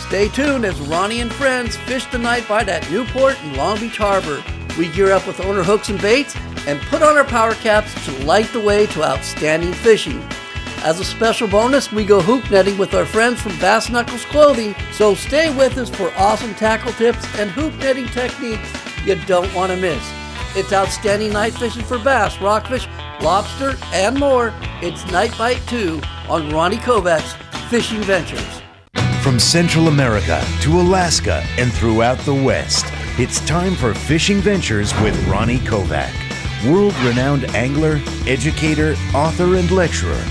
Stay tuned as Ronnie and friends fish the night bite at Newport and Long Beach Harbor. We gear up with owner hooks and baits and put on our power caps to light the way to outstanding fishing. As a special bonus, we go hoop netting with our friends from Bass Knuckles Clothing, so stay with us for awesome tackle tips and hoop netting techniques you don't want to miss. It's outstanding night fishing for bass, rockfish, lobster, and more. It's Night Bite 2 on Ronnie Kovach's Fishing Ventures. From Central America to Alaska and throughout the West, it's time for Fishing Ventures with Ronnie Kovach. World-renowned angler, educator, author, and lecturer,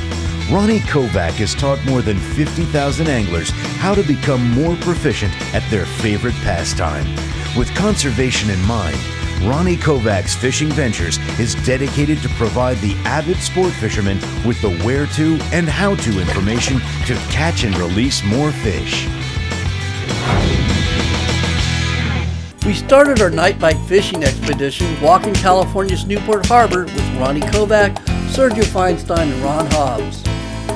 Ronnie Kovach has taught more than 50,000 anglers how to become more proficient at their favorite pastime. With conservation in mind, Ronnie Kovach's Fishing Ventures is dedicated to provide the avid sport fisherman with the where-to and how-to information to catch and release more fish. We started our night bite fishing expedition walking California's Newport Harbor with Ronnie Kovach, Sergio Feinstein, and Ron Hobbs.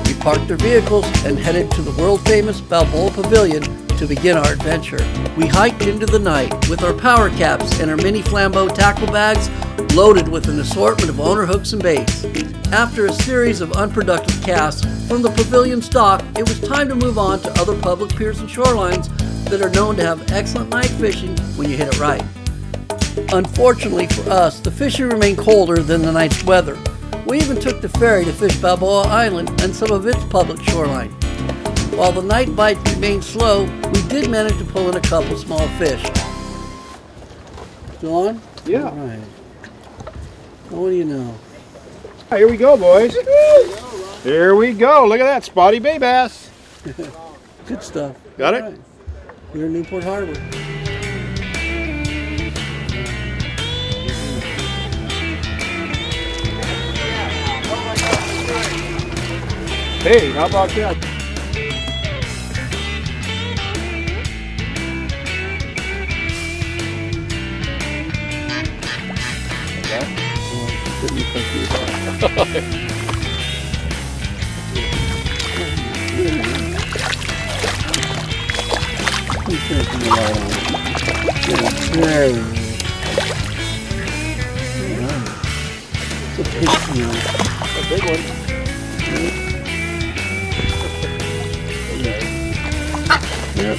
We parked their vehicles and headed to the world-famous Balboa Pavilion to begin our adventure. We hiked into the night with our power caps and our mini flambeau tackle bags loaded with an assortment of owner hooks and baits. After a series of unproductive casts from the pavilion's dock, it was time to move on to other public piers and shorelines that are known to have excellent night fishing when you hit it right. Unfortunately for us, the fishing remained colder than the night's weather. We even took the ferry to fish Balboa Island and some of its public shoreline. While the night bite remained slow, we did manage to pull in a couple small fish. Still on? Yeah. All right. Well, what do you know? Here we go, boys. Here we go. Look at that spotty bay bass. Good stuff. Got All it? right. We're in Newport Harbor. Hey, how about that? There we go. It's A big one. Yep.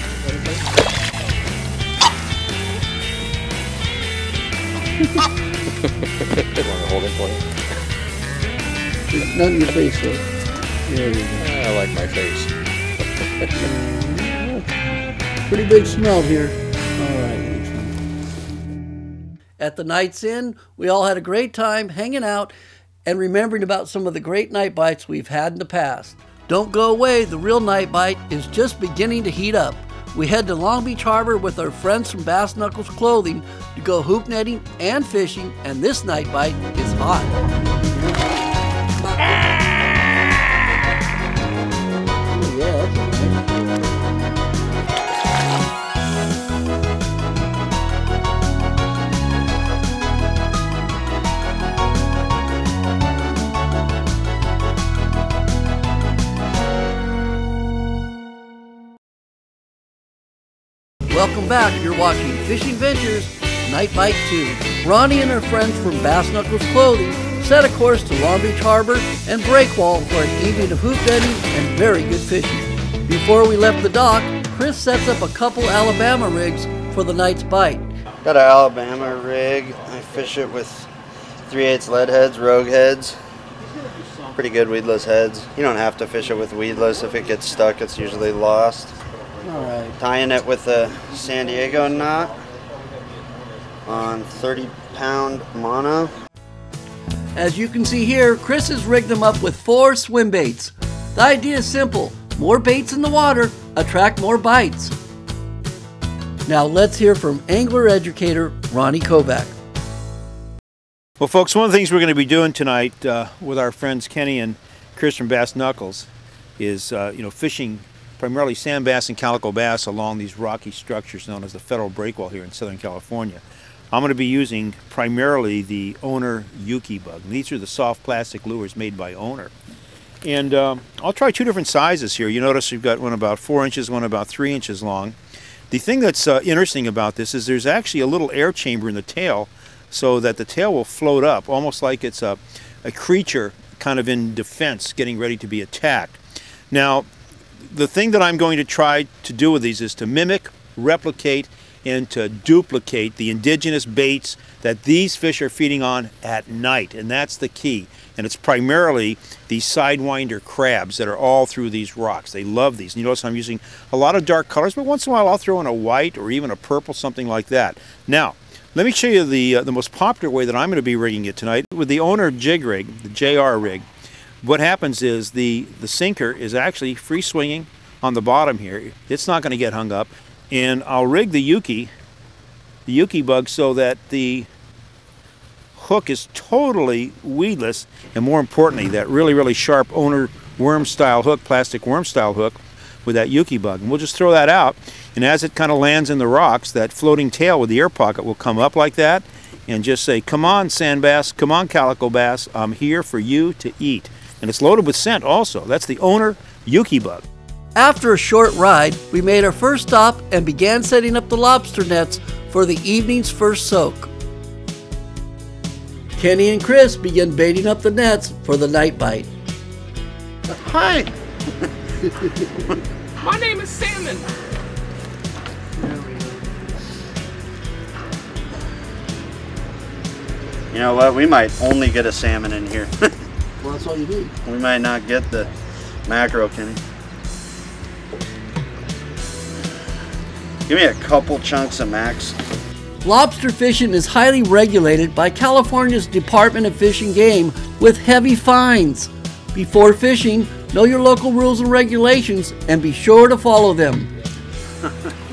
Want to hold him for you? There's none in your face though. There we go. I like my face. Pretty big smell here. All right. At the night's inn, we all had a great time hanging out and remembering about some of the great night bites we've had in the past. Don't go away, the real night bite is just beginning to heat up. We head to Long Beach Harbor with our friends from Bass Knuckles Clothing to go hoop netting and fishing, and this night bite is hot. Yeah, that's all right. Welcome back. You're watching Fishing Ventures Night Bite 2. Ronnie and her friends from Bass Knuckles Clothing set a course to Long Beach Harbor and Breakwall for an evening of hoop netting and very good fishing. Before we left the dock, Chris sets up a couple Alabama rigs for the night's bite. Got an Alabama rig. I fish it with 3/8 lead heads, rogue heads. Pretty good weedless heads. You don't have to fish it with weedless. If it gets stuck, it's usually lost. All right. Tying it with a San Diego knot on 30-pound mono. As you can see here, Chris has rigged them up with 4 swim baits. The idea is simple. More baits in the water attract more bites. Now let's hear from angler educator Ronnie Kovach. Well, folks, one of the things we're going to be doing tonight with our friends Kenny and Chris from Bass Knuckles is fishing primarily sand bass and calico bass along these rocky structures known as the Federal Breakwall here in Southern California. I'm going to be using primarily the Owner Yuki bug. These are the soft plastic lures made by Owner. And I'll try two different sizes here. You notice we've got one about 4 inches, one about 3 inches long. The thing that's interesting about this is there's actually a little air chamber in the tail so that the tail will float up, almost like it's a creature kind of in defense, getting ready to be attacked. Now, the thing that I'm going to try to do with these is to mimic, replicate, and to duplicate the indigenous baits that these fish are feeding on at night, and that's the key. And it's primarily these sidewinder crabs that are all through these rocks. They love these. And you notice I'm using a lot of dark colors, but once in a while I'll throw in a white or even a purple, something like that. Now, let me show you the most popular way that I'm going to be rigging it tonight. With the owner jig rig, the JR rig, what happens is the sinker is actually free swinging on the bottom here. It's not going to get hung up. And I'll rig the Yuki bug so that the hook is totally weedless, and more importantly, that really sharp owner worm style hook, plastic worm style hook with that Yuki bug. And we'll just throw that out, and as it kind of lands in the rocks, that floating tail with the air pocket will come up like that and just say, "Come on, sand bass, come on, calico bass, I'm here for you to eat." And it's loaded with scent also. That's the owner Yuki bug. After a short ride, we made our first stop and began setting up the lobster nets for the evening's first soak. Kenny and Chris began baiting up the nets for the night bite. Hi. My name is Salmon. You know what? We might only get a salmon in here. Well, that's all you need. We might not get the mackerel, Kenny. Give me a couple chunks of max. Lobster fishing is highly regulated by California's Department of Fish and Game with heavy fines. Before fishing, know your local rules and regulations and be sure to follow them.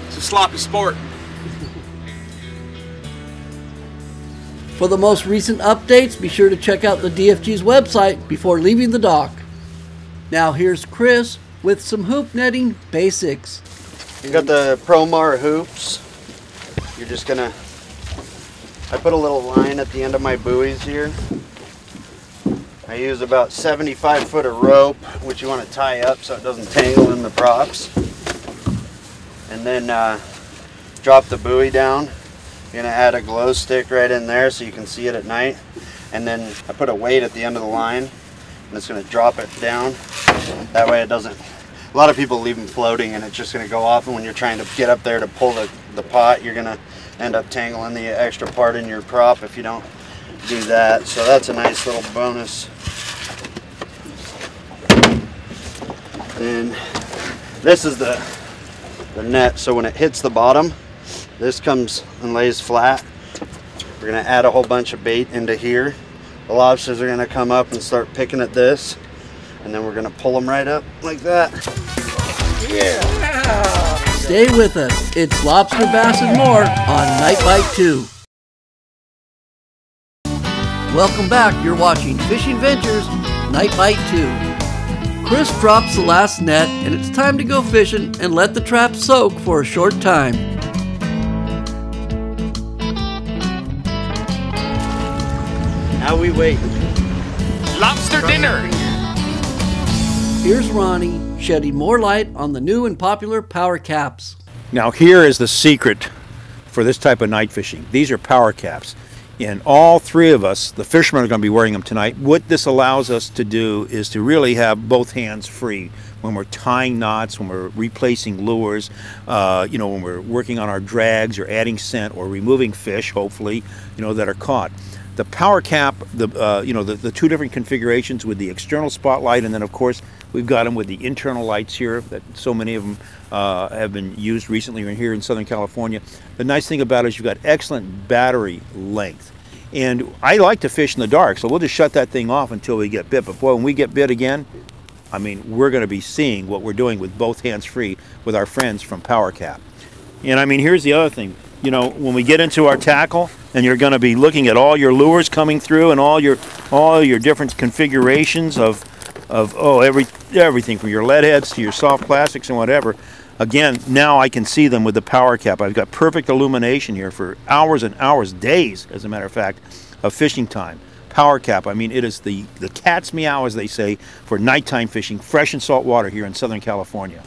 It's a sloppy sport. For the most recent updates, be sure to check out the DFG's website before leaving the dock. Now here's Chris with some hoop netting basics. You got the Promar hoops. You're just gonna, I put a little line at the end of my buoys here. I use about 75 foot of rope, which you want to tie up so it doesn't tangle in the props. And then drop the buoy down. You're gonna add a glow stick right in there so you can see it at night. And then I put a weight at the end of the line and it's gonna drop it down. That way it doesn't, a lot of people leave them floating and it's just gonna go off, and when you're trying to get up there to pull the pot, you're gonna end up tangling the extra part in your prop if you don't do that. So that's a nice little bonus. Then this is the net, so when it hits the bottom, this comes and lays flat. We're gonna add a whole bunch of bait into here. The lobsters are gonna come up and start picking at this, and then we're gonna pull them right up like that. Yeah! Stay with us. It's Lobster, Bass, and more on Night Bite 2. Welcome back. You're watching Fishing Ventures Night Bite 2. Chris drops the last net, and it's time to go fishing and let the trap soak for a short time. Now we wait. Lobster dinner. Here's Ronnie shedding more light on the new and popular power caps. Now here is the secret for this type of night fishing. These are power caps. And all three of us, the fishermen, are going to be wearing them tonight. What this allows us to do is to really have both hands free when we're tying knots, when we're replacing lures, when we're working on our drags or adding scent or removing fish, hopefully, that are caught. The power cap, the two different configurations with the external spotlight, and then of course we've got them with the internal lights here that so many of them have been used recently here in Southern California. The nice thing about it is you've got excellent battery length. And I like to fish in the dark, so we'll just shut that thing off until we get bit. But boy, when we get bit again, I mean, we're going to be seeing what we're doing with both hands free with our friends from Power Cap. And I mean, here's the other thing. When we get into our tackle, and you're going to be looking at all your lures coming through and all your different configurations of everything from your lead heads to your soft plastics and whatever. Again, now I can see them with the power cap. I've got perfect illumination here for hours and hours, days, as a matter of fact, of fishing time. power cap. I mean, it is the cat's meow, as they say, for nighttime fishing, fresh and salt water here in Southern California.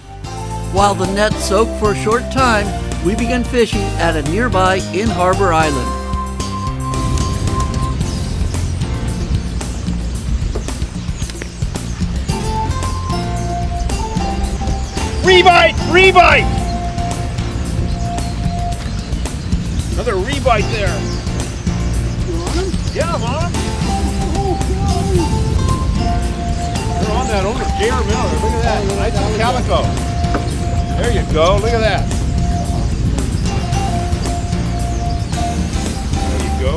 While the nets soak for a short time, we begin fishing at a nearby in-harbor island. Rebite! Rebite! Another rebite there. You on him? Yeah, I'm on him. They're on that owner, J.R. Miller. Look at that. Nice and calico. There you go. Look at that. There you go.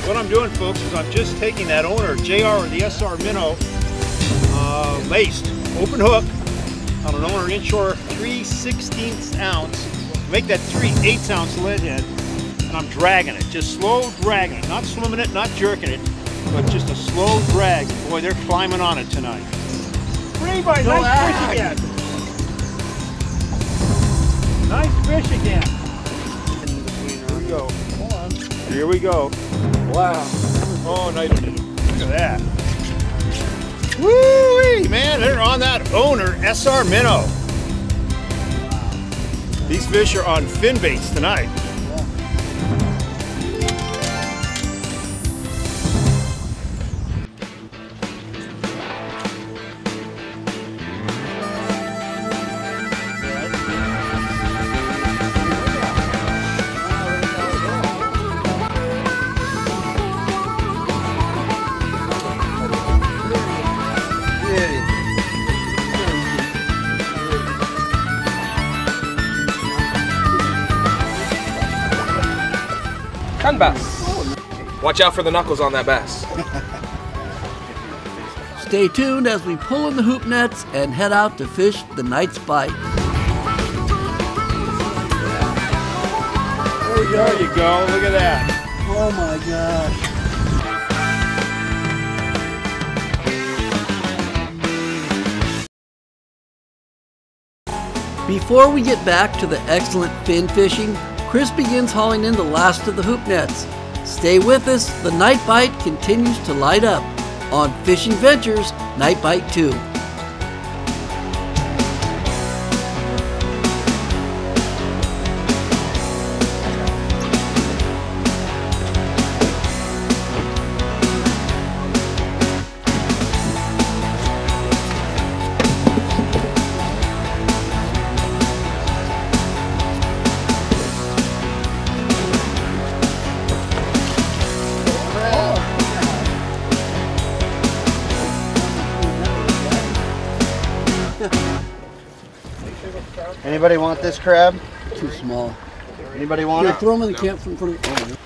What I'm doing, folks, is I'm just taking that owner, JR or the SR Minnow, laced, open hook, on an owner inshore 3/16 ounce, make that 3/8 ounce lead head, and I'm dragging it, just slow dragging it, not swimming it, not jerking it, but just a slow drag. Boy, they're climbing on it tonight. Rebite, nice fish again. Nice fish again. Here we go. Hold on. Here we go. Wow. Oh, nice. Look at that. Woo-wee, man, they're on that owner, SR Minnow. These fish are on fin baits tonight. Bass. Watch out for the knuckles on that bass. Stay tuned as we pull in the hoop nets and head out to fish the night's bite. There you go, look at that. Oh my gosh. Before we get back to the excellent fin fishing, Chris begins hauling in the last of the hoop nets. Stay with us, the night bite continues to light up on Fishing Ventures Night Bite 2. Anybody want this crab? Too small. Anybody want Yeah, it? throw them in the camp from front of you.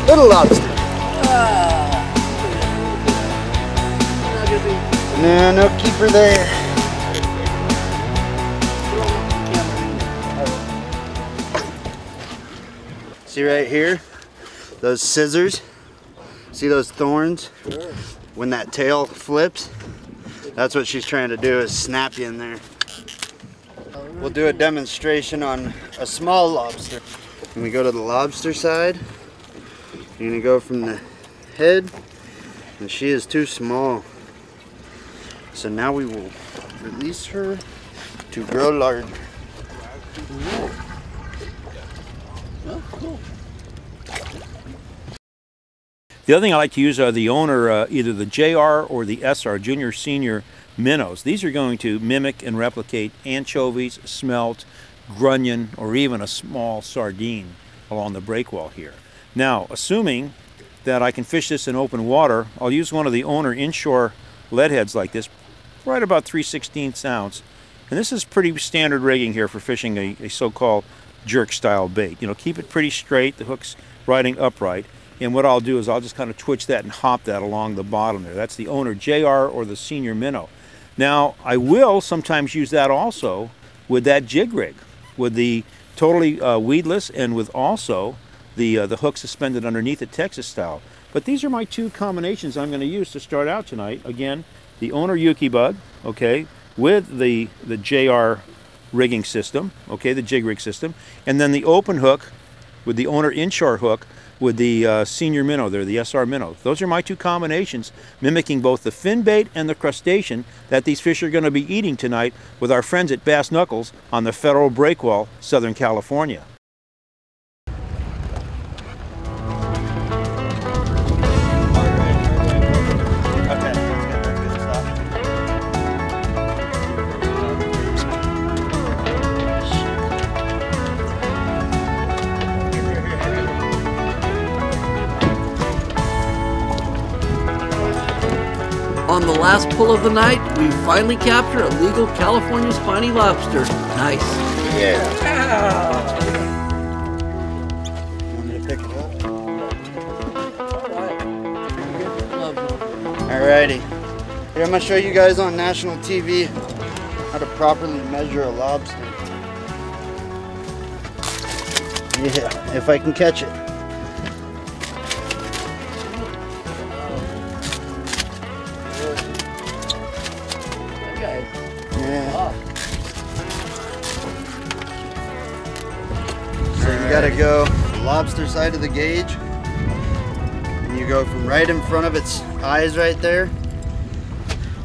Little lobster. No, no keeper there. See right here, those scissors? See those thorns? Sure. When that tail flips, that's what she's trying to do, is snap you in there. We'll do a demonstration on a small lobster. When we go to the lobster side, you're gonna go from the head, and she is too small. So now we will release her to grow larger. Oh, cool. The other thing I like to use are the owner, either the JR or the SR, Junior Senior Minnows. These are going to mimic and replicate anchovies, smelt, grunion, or even a small sardine along the breakwall here. Now, assuming that I can fish this in open water, I'll use one of the owner inshore lead heads like this, right about 3/16 ounce. And this is pretty standard rigging here for fishing a so-called jerk style bait. You know, keep it pretty straight, the hook's riding upright. And what I'll do is I'll just kind of twitch that and hop that along the bottom there. That's the owner JR or the senior minnow. Now, I will sometimes use that also with that jig rig, with the totally weedless and with also the hook suspended underneath it, Texas style. But these are my two combinations I'm going to use to start out tonight. Again, the owner Yuki bug, okay, with the JR rigging system, okay, the jig rig system, and then the open hook with the owner inshore hook with the senior minnow there, the SR minnow. Those are my two combinations, mimicking both the fin bait and the crustacean that these fish are going to be eating tonight with our friends at Bass Knuckles on the Federal Breakwall, Southern California. On the last pull of the night, we finally capture a legal California spiny lobster. Nice. Yeah. Want me to pick it up? Alrighty. Here, I'm going to show you guys on national TV how to properly measure a lobster. Yeah, if I can catch it. Yeah. So you gotta go the lobster side of the gauge, and you go from right in front of its eyes right there,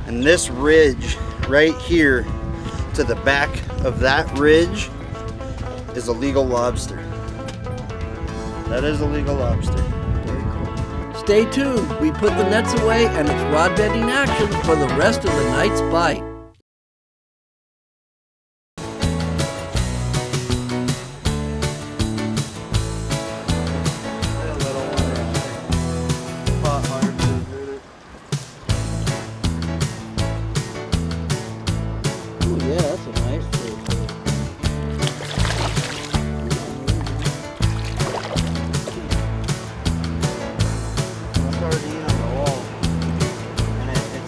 and this ridge right here to the back of that ridge is a legal lobster. That is a legal lobster. Very cool. Stay tuned. We put the nets away and it's rod bending action for the rest of the night's bite.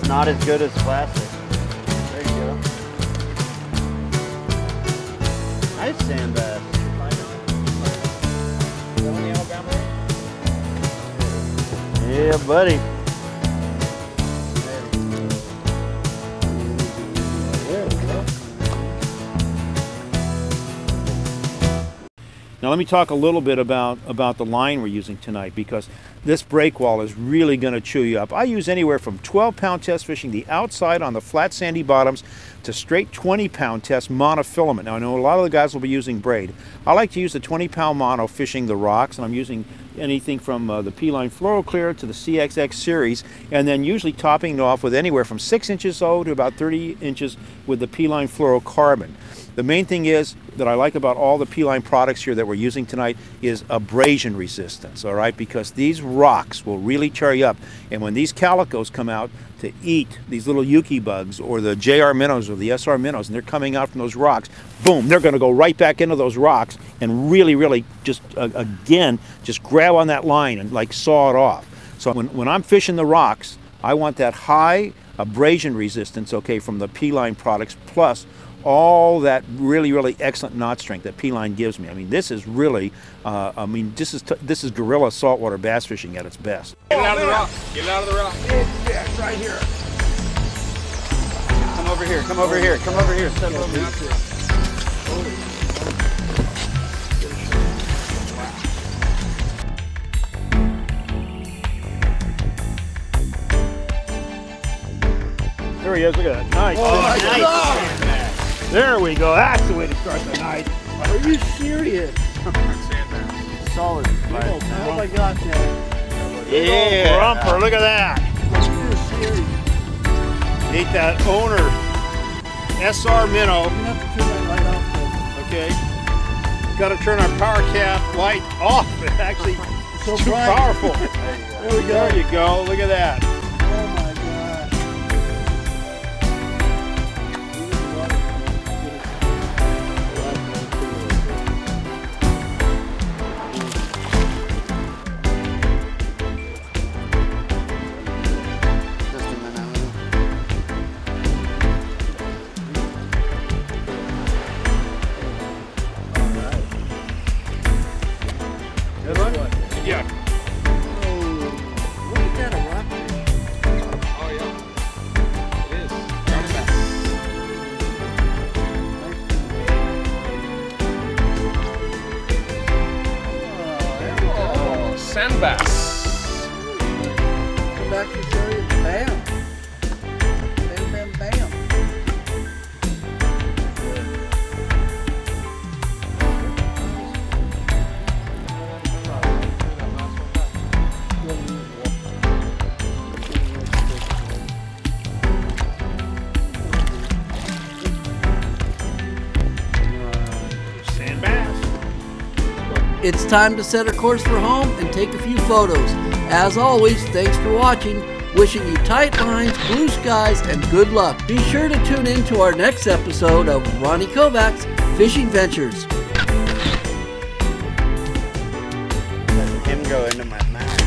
Not as good as plastic. There you go. Nice sand bass. Yeah, buddy. Now let me talk a little bit about the line we're using tonight, because this breakwall is really going to chew you up. I use anywhere from 12-pound test fishing the outside on the flat sandy bottoms to straight 20-pound test monofilament. Now I know a lot of the guys will be using braid. I like to use the 20-pound mono fishing the rocks, and I'm using anything from the P-Line Fluoro Clear to the CXX series, and then usually topping it off with anywhere from 6 inches O to about 30 inches with the P-Line Fluorocarbon. The main thing is that I like about all the P-Line products here that we're using tonight is abrasion resistance, all right? Because these rocks will really tear you up. And when these calicos come out to eat these little Yuki bugs or the JR minnows or the SR minnows, and they're coming out from those rocks, boom, they're going to go right back into those rocks and really, really just, again, just grab on that line and like saw it off. So when I'm fishing the rocks, I want that high abrasion resistance, okay, from the P-Line products, plus all that really, really excellent knot strength that P-Line gives me. I mean, this is really, this is guerrilla saltwater bass fishing at its best. Get it out of the rock. Get it out of the rock. Yeah, right here. Come over here. Come over here. Come over here. Step over here. There he is. Look at that. Nice. Oh, nice. There we go. That's the way to start the night. Are you serious? Solid. Oh my gosh, man. Yeah. Grumper, look at that. Ate that owner SR minnow. You have to turn that light off. Okay. Got to turn our power cap light off. It actually So it's too bright. powerful. There we go. There you go. Look at that. Oh my God. Just a minute. Good one? Yeah. Look at that, a rock. Oh yeah. It is. Johnny Bass. Oh, sand bass. Come back to show you. Bam. Bam, bam, bam. Sand bass. It's time to set a course for home and take a few photos. As always, thanks for watching. Wishing you tight lines, blue skies, and good luck. Be sure to tune in to our next episode of Ronnie Kovach's Fishing Ventures. Let him go into my mouth.